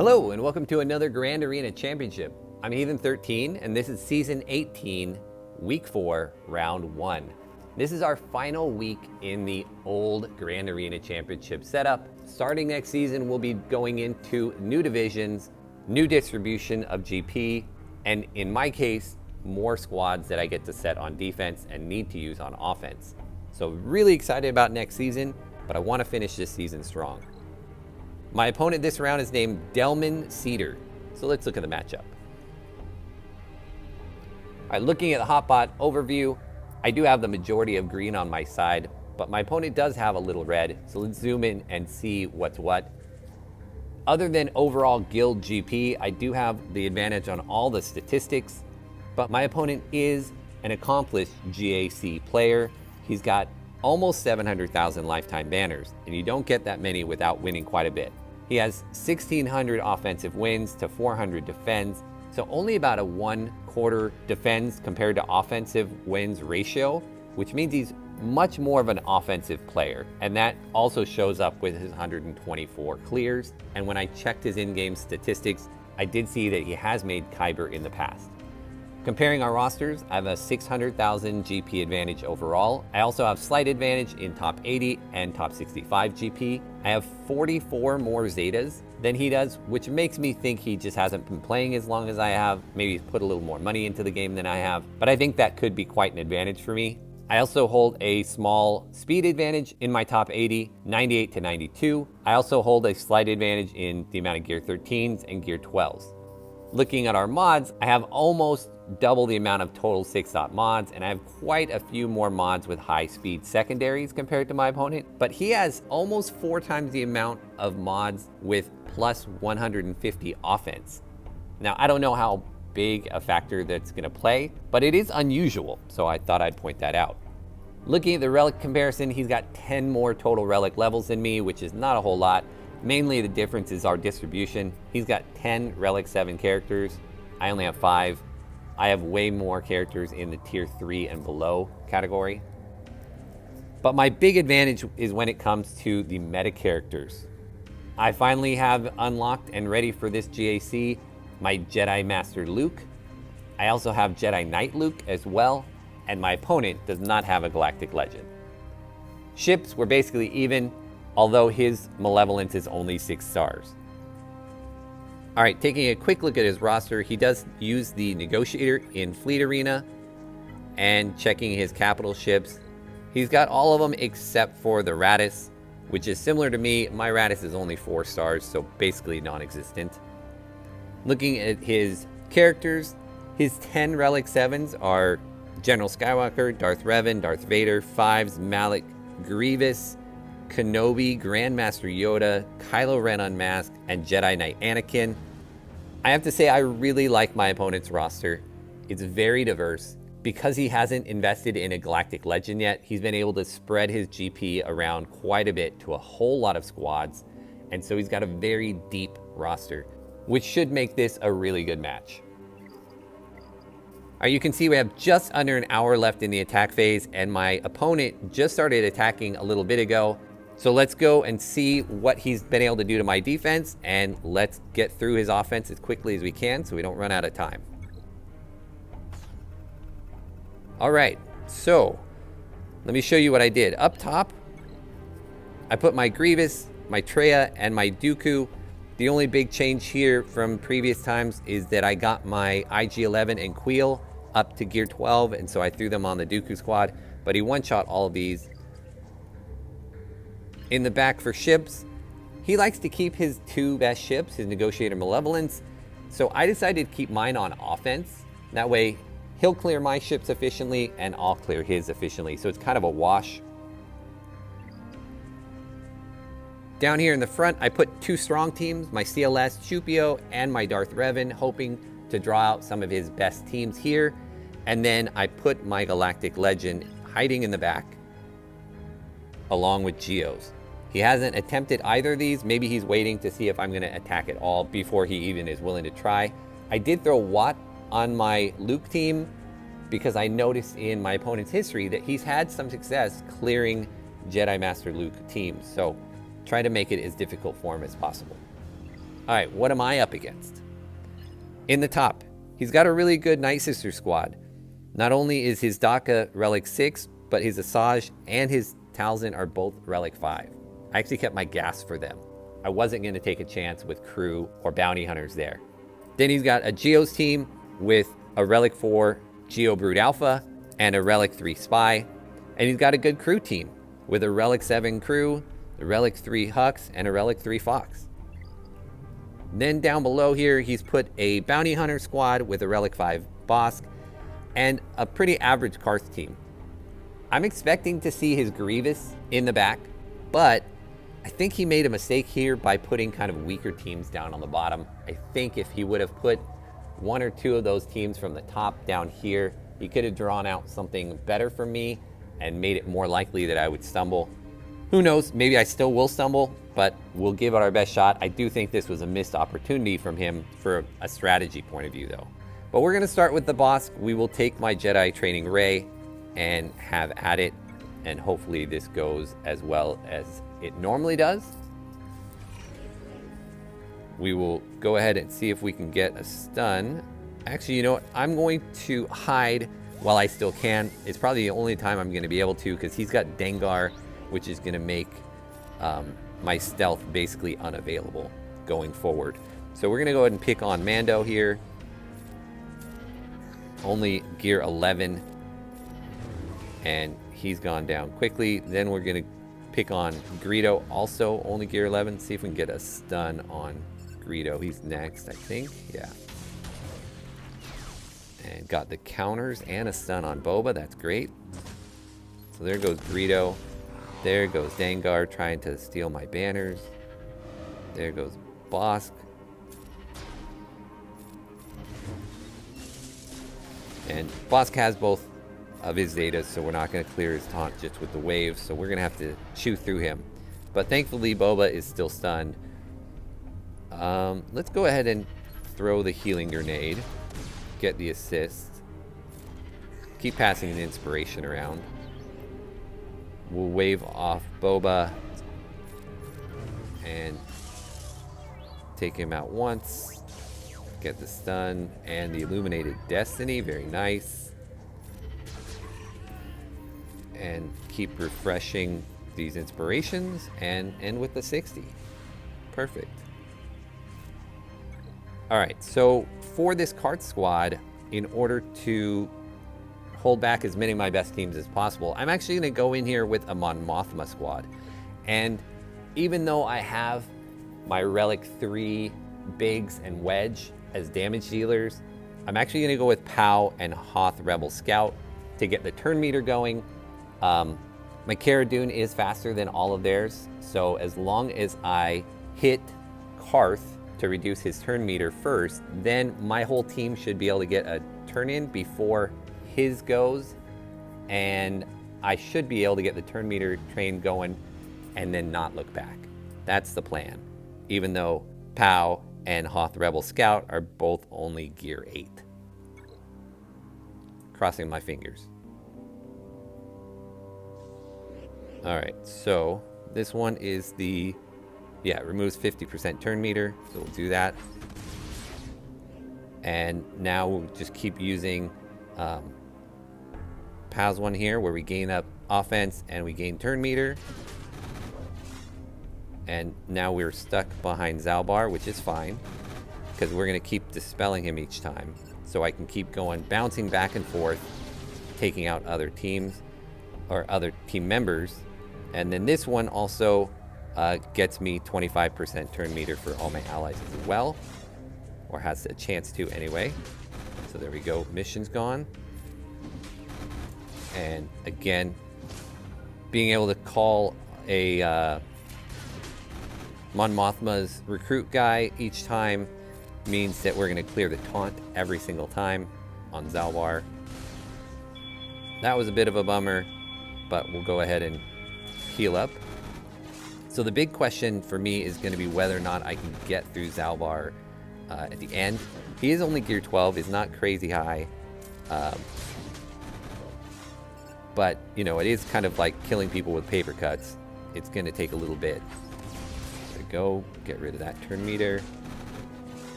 Hello and welcome to another Grand Arena Championship. I'm Heathen13 and this is Season 18, Week 4, Round 1. This is our final week in the old Grand Arena Championship setup. Starting next season, we'll be going into new divisions, new distribution of GP, and in my case, more squads that I get to set on defense and need to use on offense. So really excited about next season, but I want to finish this season strong. My opponent this round is named Delman Cedar. So let's look at the matchup. All right, looking at the Hotbot overview, I do have the majority of green on my side, but my opponent does have a little red. So let's zoom in and see what's what. Other than overall guild GP, I do have the advantage on all the statistics, but my opponent is an accomplished GAC player. He's got almost 700,000 lifetime banners, and you don't get that many without winning quite a bit. He has 1,600 offensive wins to 400 defends, so only about a 1/4 defends compared to offensive wins ratio, which means he's much more of an offensive player, and that also shows up with his 124 clears. And when I checked his in-game statistics, I did see that he has made Kyber in the past. Comparing our rosters, I have a 600,000 GP advantage overall. I also have slight advantage in top 80 and top 65 GP. I have 44 more Zetas than he does, which makes me think he just hasn't been playing as long as I have. Maybe he's put a little more money into the game than I have, but I think that could be quite an advantage for me. I also hold a small speed advantage in my top 80, 98 to 92. I also hold a slight advantage in the amount of gear 13s and gear 12s. Looking at our mods, I have almost double the amount of total 6-dot mods, and I have quite a few more mods with high speed secondaries compared to my opponent, but he has almost 4 times the amount of mods with plus 150 offense. Now, I don't know how big a factor that's gonna play, but it is unusual, so I thought I'd point that out. Looking at the relic comparison, he's got 10 more total relic levels than me, which is not a whole lot. Mainly the difference is our distribution. He's got 10 relic 7 characters. I only have 5. I have way more characters in the tier 3 and below category. But my big advantage is when it comes to the meta characters. I finally have unlocked and ready for this GAC my Jedi Master Luke. I also have Jedi Knight Luke as well, and my opponent does not have a Galactic Legend. Ships were basically even, although his malevolence is only 6 stars. All right, taking a quick look at his roster, he does use the Negotiator in Fleet Arena, and checking his capital ships, he's got all of them except for the Radis, which is similar to me. My Radis is only 4 stars, so basically non-existent. Looking at his characters, his 10 Relic 7s are General Skywalker, Darth Revan, Darth Vader, Fives, Malak, Grievous, Kenobi, Grandmaster Yoda, Kylo Ren Unmasked, and Jedi Knight Anakin. I have to say I really like my opponent's roster. It's very diverse. Because he hasn't invested in a Galactic Legend yet, he's been able to spread his GP around quite a bit to a whole lot of squads, and so he's got a very deep roster, which should make this a really good match. All right, you can see we have just under an hour left in the attack phase, and my opponent just started attacking a little bit ago. So let's go and see what he's been able to do to my defense, and let's get through his offense as quickly as we can so we don't run out of time. All right, so let me show you what I did. Up top, I put my Grievous, my Traya, and my Dooku. The only big change here from previous times is that I got my IG-11 and Queel up to gear 12, and so I threw them on the Dooku squad, but he one-shot all of these. In the back for ships, he likes to keep his 2 best ships, his Negotiator Malevolence, so I decided to keep mine on offense. That way, he'll clear my ships efficiently, and I'll clear his efficiently, so it's kind of a wash. Down here in the front, I put 2 strong teams, my CLS Chupio and my Darth Revan, hoping to draw out some of his best teams here. And then I put my Galactic Legend hiding in the back, along with Geos. He hasn't attempted either of these. Maybe he's waiting to see if I'm going to attack at all before he even is willing to try. I did throw Watt on my Luke team because I noticed in my opponent's history that he's had some success clearing Jedi Master Luke teams. So try to make it as difficult for him as possible. All right, what am I up against? In the top, he's got a really good Night Sister squad. Not only is his Daka Relic 6, but his Asajj and his Talzin are both Relic 5. I actually kept my gas for them. I wasn't going to take a chance with crew or bounty hunters there. Then he's got a Geos team with a Relic 4 Geo Brood Alpha and a Relic 3 Spy. And he's got a good crew team with a Relic 7 crew, a Relic 3 Hux, and a Relic 3 Fox. Then down below here, he's put a bounty hunter squad with a Relic 5 Bosk and a pretty average Karth team. I'm expecting to see his Grievous in the back, but I think he made a mistake here by putting kind of weaker teams down on the bottom. I think if he would have put one or two of those teams from the top down here, he could have drawn out something better for me and made it more likely that I would stumble. Who knows, maybe I still will stumble, but we'll give it our best shot. I do think this was a missed opportunity from him for a strategy point of view though. But we're gonna start with the Bosk. We will take my Jedi Training Ray and have at it, and hopefully this goes as well as it normally does. We will go ahead and see if we can get a stun. Actually, you know what? I'm going to hide while I still can. It's probably the only time I'm going to be able to, because he's got Dengar, which is going to make my stealth basically unavailable going forward. So we're going to go ahead and pick on Mando here. Only gear 11. And he's gone down quickly. Then we're going to pick on Greedo, also only gear 11. See if we can get a stun on Greedo. He's next, I think. Yeah. And got the counters and a stun on Boba. That's great. So there goes Greedo. There goes Dengar trying to steal my banners. There goes Bosk. And Bosk has both of his Zetas, so we're not going to clear his taunt just with the waves, so we're going to have to chew through him. But thankfully Boba is still stunned. Let's go ahead and throw the healing grenade, get the assist, keep passing an inspiration around. We'll wave off Boba and take him out once, get the stun and the illuminated destiny. Very nice. And keep refreshing these inspirations and end with the 60. Perfect. All right, so for this cart squad, in order to hold back as many of my best teams as possible, I'm actually going to go in here with a Mon Mothma squad. And even though I have my Relic 3 Biggs and Wedge as damage dealers, I'm actually going to go with Pow and Hoth Rebel Scout to get the turn meter going. My Cara Dune is faster than all of theirs, so as long as I hit Karth to reduce his turn meter first, then my whole team should be able to get a turn in before his goes, and I should be able to get the turn meter train going and then not look back. That's the plan, even though Pow and Hoth Rebel Scout are both only gear 8. Crossing my fingers. All right, so this one is the, yeah, it removes 50% turn meter, so we'll do that. And now we'll just keep using Pow's one here, where we gain up offense and we gain turn meter. And now we're stuck behind Zalbar, which is fine, because we're gonna keep dispelling him each time. So I can keep going, bouncing back and forth, taking out other teams, or other team members. And then this one also gets me 25% turn meter for all my allies as well, or has a chance to anyway. So there we go, mission's gone. And again, being able to call a Mon Mothma's recruit guy each time means that we're going to clear the taunt every single time on Zalbar. That was a bit of a bummer, but we'll go ahead and heal up. So the big question for me is going to be whether or not I can get through Zalbar at the end. He is only gear 12, is not crazy high. But, you know, it is kind of like killing people with paper cuts. It's going to take a little bit. There we go. Get rid of that turn meter.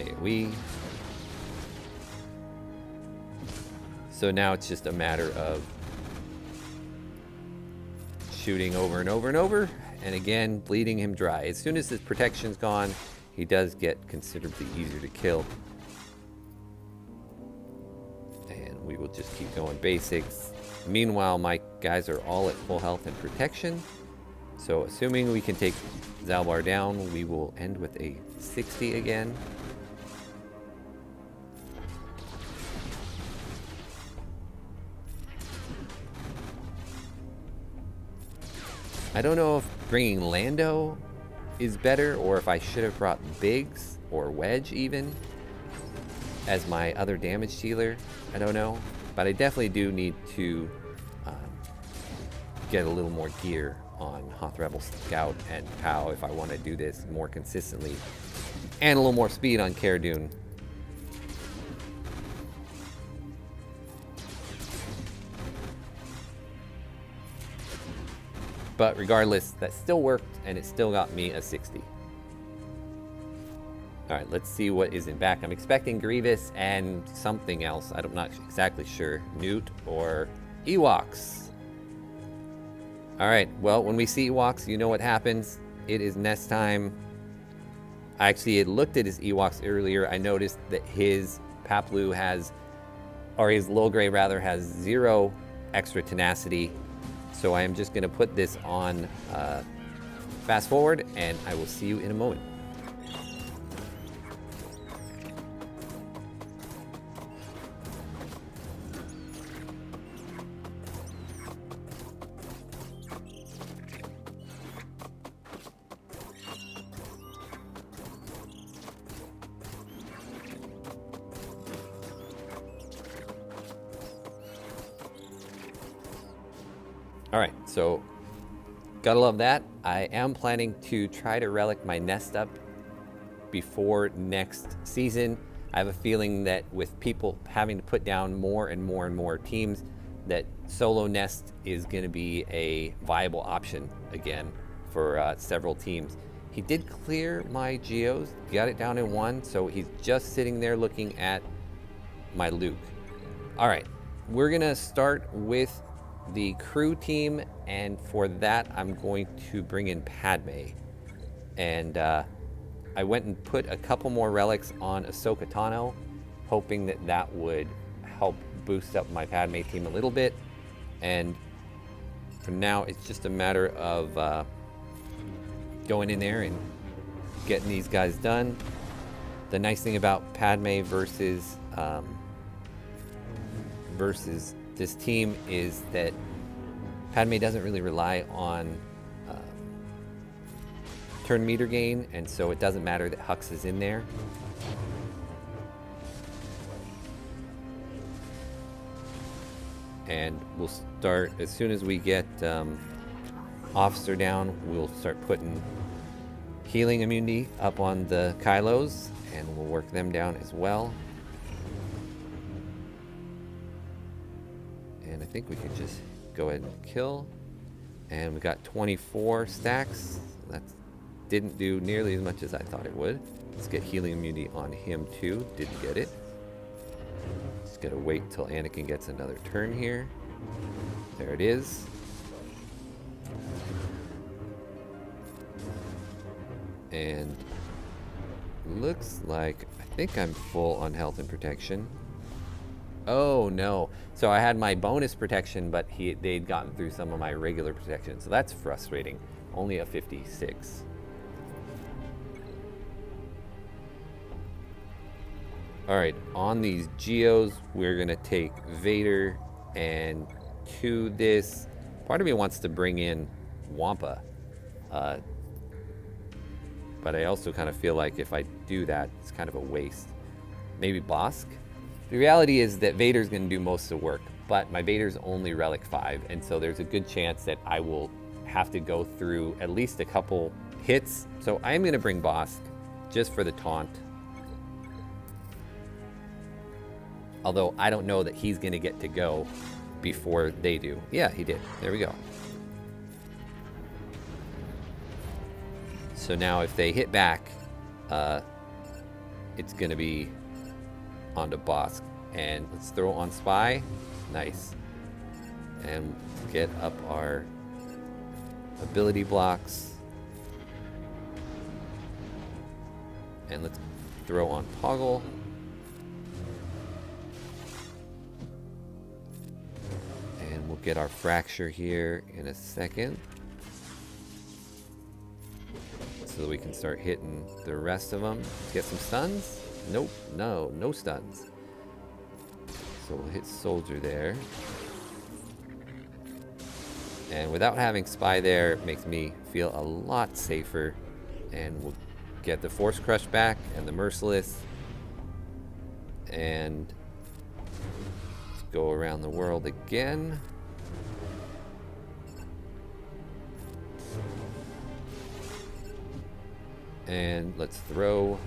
AoE. So now it's just a matter of shooting over and over and over, and again, bleeding him dry. As soon as his protection's gone, he does get considerably easier to kill. And we will just keep going basics. Meanwhile, my guys are all at full health and protection. So assuming we can take Zalbar down, we will end with a 60 again. I don't know if bringing Lando is better, or if I should have brought Biggs or Wedge even as my other damage dealer. I don't know, but I definitely do need to get a little more gear on Hoth Rebel Scout and POW if I want to do this more consistently, and a little more speed on Cara Dune. But regardless, that still worked, and it still got me a 60. All right, let's see what is in back. I'm expecting Grievous and something else. I'm not exactly sure. Newt or Ewoks. All right, well, when we see Ewoks, you know what happens. It is nest time. I actually had looked at his Ewoks earlier. I noticed that his Paplu has, or his Logray rather, has 0 extra tenacity. So I am just going to put this on fast forward, and I will see you in a moment. All right, so gotta love that. I am planning to try to relic my nest up before next season. I have a feeling that with people having to put down more and more and more teams, that solo nest is going to be a viable option again for several teams. He did clear my Geos, got it down in 1, so he's just sitting there looking at my Luke. All right, we're gonna start with the crew team, and for that I'm going to bring in Padme. And I went and put a couple more relics on Ahsoka Tano, hoping that that would help boost up my Padme team a little bit. And for now, it's just a matter of going in there and getting these guys done. The nice thing about Padme versus this team is that Padme doesn't really rely on turn meter gain, and so it doesn't matter that Hux is in there. And we'll start, as soon as we get Officer down, we'll start putting healing immunity up on the Kylos, and we'll work them down as well. And I think we can just go ahead and kill. And we got 24 stacks. That didn't do nearly as much as I thought it would. Let's get healing immunity on him too. Didn't get it. Just gotta wait till Anakin gets another turn here. There it is. And looks like, I think I'm full on health and protection. Oh no. So I had my bonus protection, but they'd gotten through some of my regular protection. So that's frustrating. Only a 56. All right, on these Geos, we're gonna take Vader, and to this, part of me wants to bring in Wampa. But I also kind of feel like if I do that, it's kind of a waste. Maybe Bosk? The reality is that Vader's going to do most of the work, but my Vader's only Relic 5, and so there's a good chance that I will have to go through at least a couple hits. So I'm going to bring Bosk just for the taunt. Although I don't know that he's going to get to go before they do. Yeah, he did. There we go. So now if they hit back, it's going to be onto Bosk. And let's throw on Spy. Nice. And get up our ability blocks. And let's throw on Poggle. And we'll get our Fracture here in a second, so that we can start hitting the rest of them. Let's get some stuns. Nope, no stuns. So we'll hit Soldier there. And without having Spy there, it makes me feel a lot safer. And we'll get the Force Crush back and the Merciless. And let's go around the world again. And let's throw.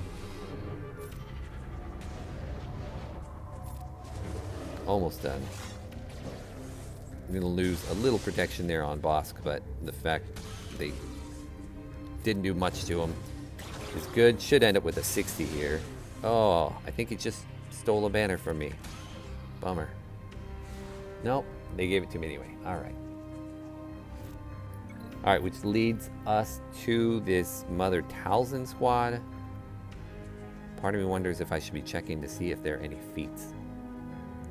Almost done. I'm going to lose a little protection there on Bosk, but the fact they didn't do much to him is good. Should end up with a 60 here. Oh, I think he just stole a banner from me. Bummer. Nope, they gave it to me anyway. Alright. Alright, which leads us to this Mother Talzin squad. Part of me wonders if I should be checking to see if there are any feats.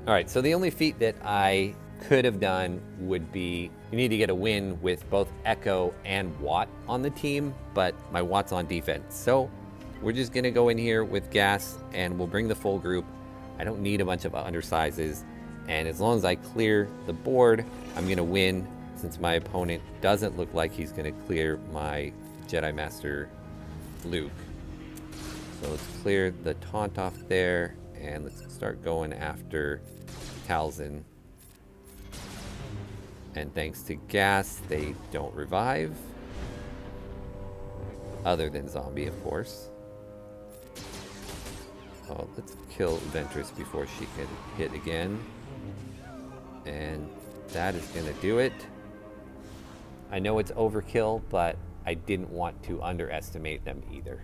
Alright, so the only feat that I could have done would be, you need to get a win with both Echo and Watt on the team, but my Watt's on defense. So we're just going to go in here with Gas and we'll bring the full group. I don't need a bunch of undersizes, and as long as I clear the board, I'm going to win, since my opponent doesn't look like he's going to clear my Jedi Master Luke. So let's clear the taunt off there, and let's start going after Talzin. And thanks to Gas, they don't revive. Other than Zombie, of course. Oh, let's kill Ventress before she can hit again. And that is going to do it. I know it's overkill, but I didn't want to underestimate them either.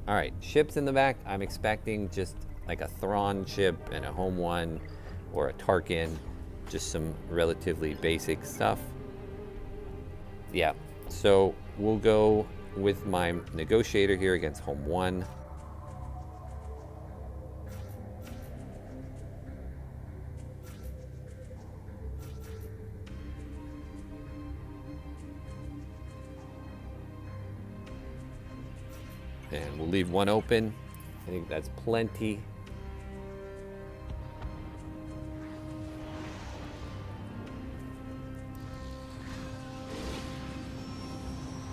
Alright, ships in the back. I'm expecting just like a Thrawn ship and a Home One or a Tarkin. Just some relatively basic stuff. Yeah, so we'll go with my Negotiator here against Home One. And we'll leave one open. I think that's plenty.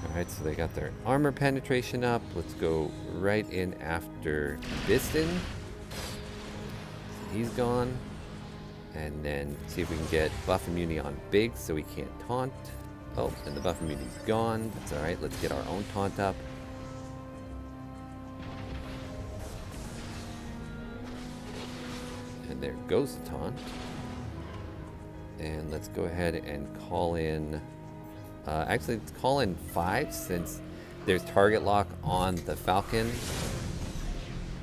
Alright, so they got their armor penetration up. Let's go right in after Biston. He's gone. And then see if we can get buff immunity on Biggs so we can't taunt. Oh, and the buff immunity's gone. That's alright. Let's get our own taunt up. And there goes the taunt. And let's go ahead and call in... actually, let's call in 5 since there's target lock on the Falcon.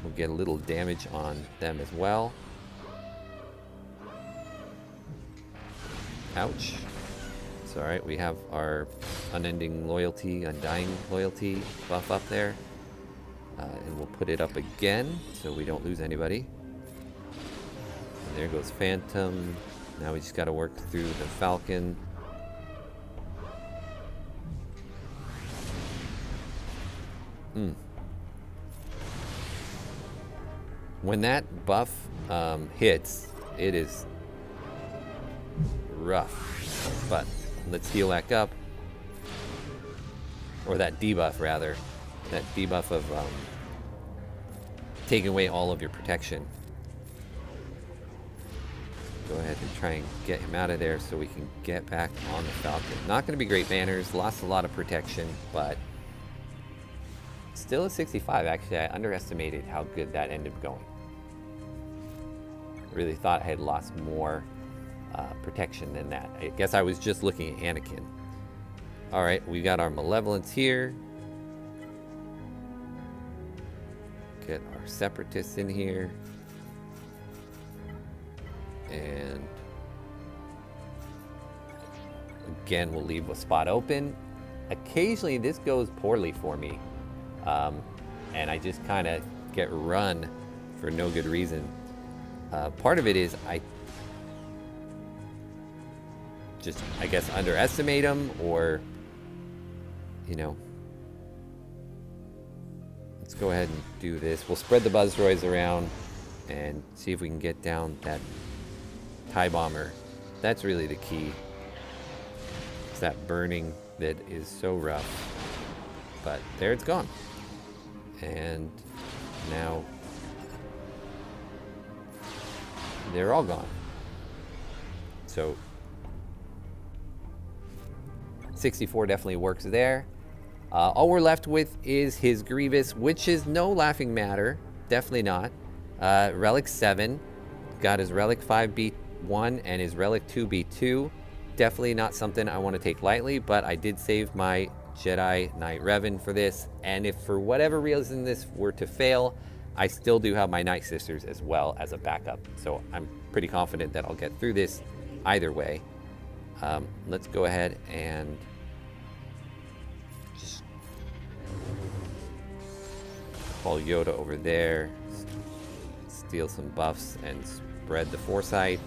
We'll get a little damage on them as well. Ouch. It's alright, we have our unending loyalty, undying loyalty buff up there. And we'll put it up again so we don't lose anybody. And there goes Phantom. Now we just got to work through the Falcon. When that buff hits, it is rough. But let's heal back up. Or that debuff, rather. That debuff of taking away all of your protection. Go ahead and try and get him out of there so we can get back on the Falcon. Not going to be great banners. Lost a lot of protection, but still a 65. Actually, I underestimated how good that ended up going. Really thought I had lost more protection than that. I guess I was just looking at Anakin. Alright, we got our Malevolence here. get our separatists in here. And again, we'll leave a spot open. Occasionally this goes poorly for me. And I just kind of get run for no good reason. Part of it is I guess underestimate them, or, you know, let's go ahead and do this. We'll spread the buzz droids around and see if we can get down that TIE bomber. That's really the key. It's that burning that is so rough. But there it's gone. And now they're all gone. So 64 definitely works there. All we're left with is his Grievous, which is no laughing matter. Definitely not. Relic 7. Got his Relic 5B1 and his Relic 2B2. Definitely not something I want to take lightly, but I did save my Jedi Knight Revan for this. And if for whatever reason this were to fail, I still do have my Night Sisters as well as a backup. So I'm pretty confident that I'll get through this either way. Let's go ahead and just call Yoda over there, steal some buffs and spread the Foresight,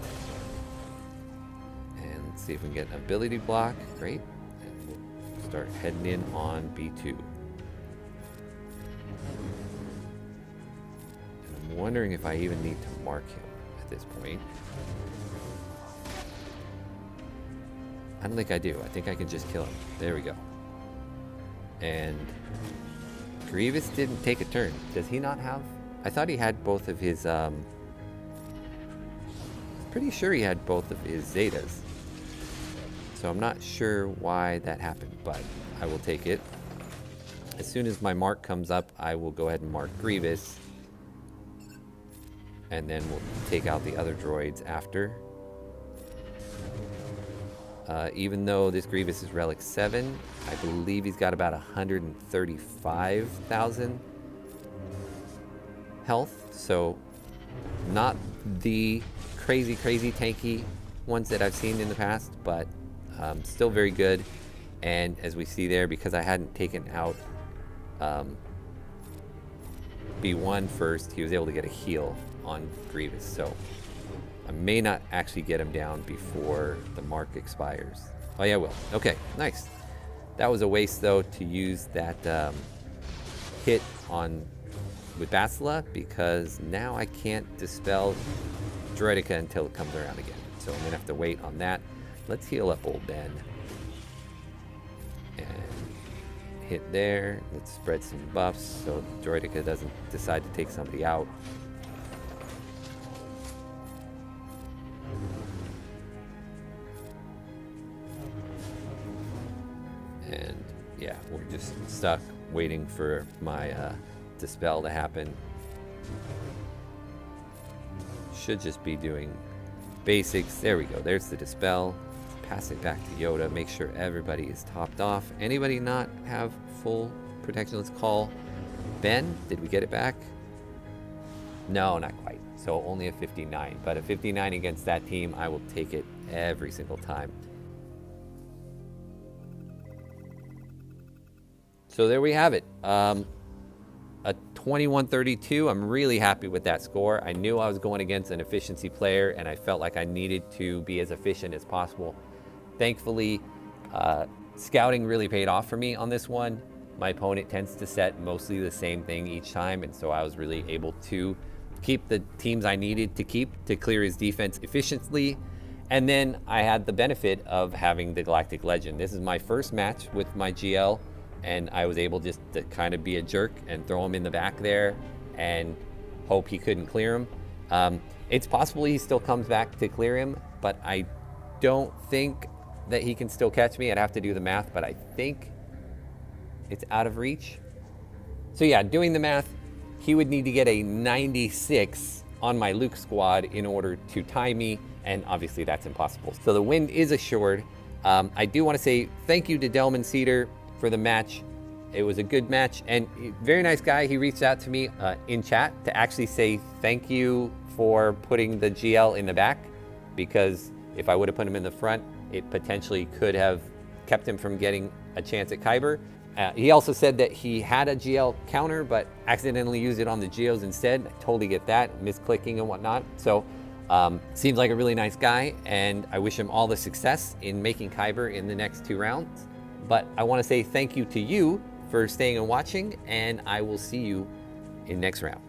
and see if we can get an ability block. Great. And we'll start heading in on B2. And I'm wondering if I even need to mark him at this point. I don't think I do. I think I can just kill him. There we go. And Grievous didn't take a turn. Does he not have? I thought he had both of his, pretty sure he had both of his Zetas. So I'm not sure why that happened, but I will take it. As soon as my mark comes up, I will go ahead and mark Grievous. And then we'll take out the other droids after. Even though this Grievous is Relic 7, I believe he's got about 135,000 health. So not the crazy tanky ones that I've seen in the past, but still very good. And as we see there, because I hadn't taken out B1 first, he was able to get a heal on Grievous. So I may not actually get him down before the mark expires. Oh yeah, I will. Okay, nice. That was a waste though to use that hit on with Bastila, because now I can't dispel Droideka until it comes around again. So I'm gonna have to wait on that. Let's heal up old Ben. And hit there. Let's spread some buffs so Droideka doesn't decide to take somebody out. And yeah, we're just stuck waiting for my dispel to happen. Should just be doing basics. There we go. There's the dispel. Pass it back to Yoda. Make sure everybody is topped off. Anybody not have full protection? Let's call Ben. Did we get it back? No, not quite. So only a 59. But a 59 against that team, I will take it every single time. So there we have it. A 21-32. I'm really happy with that score. I knew I was going against an efficiency player, and I felt like I needed to be as efficient as possible. Thankfully, scouting really paid off for me on this one. My opponent tends to set mostly the same thing each time, and so I was really able to keep the teams I needed to keep to clear his defense efficiently. And then I had the benefit of having the Galactic Legend. This is my first match with my GL, and I was able just to kind of be a jerk and throw him in the back there and hope he couldn't clear him. It's possible he still comes back to clear him, but I don't think that he can still catch me. I'd have to do the math, but I think it's out of reach. So yeah, doing the math, he would need to get a 96 on my Luke squad in order to tie me, and obviously that's impossible. So the win is assured. I do want to say thank you to Delman Cedar for the match. It was a good match, and very nice guy. He reached out to me in chat to actually say thank you for putting the GL in the back, because if I would have put him in the front, it potentially could have kept him from getting a chance at Kyber. He also said that he had a GL counter, but accidentally used it on the Geos instead. I totally get that, misclicking and whatnot. So seems like a really nice guy, and I wish him all the success in making Kyber in the next 2 rounds. But I want to say thank you to you for staying and watching, and I will see you in next round.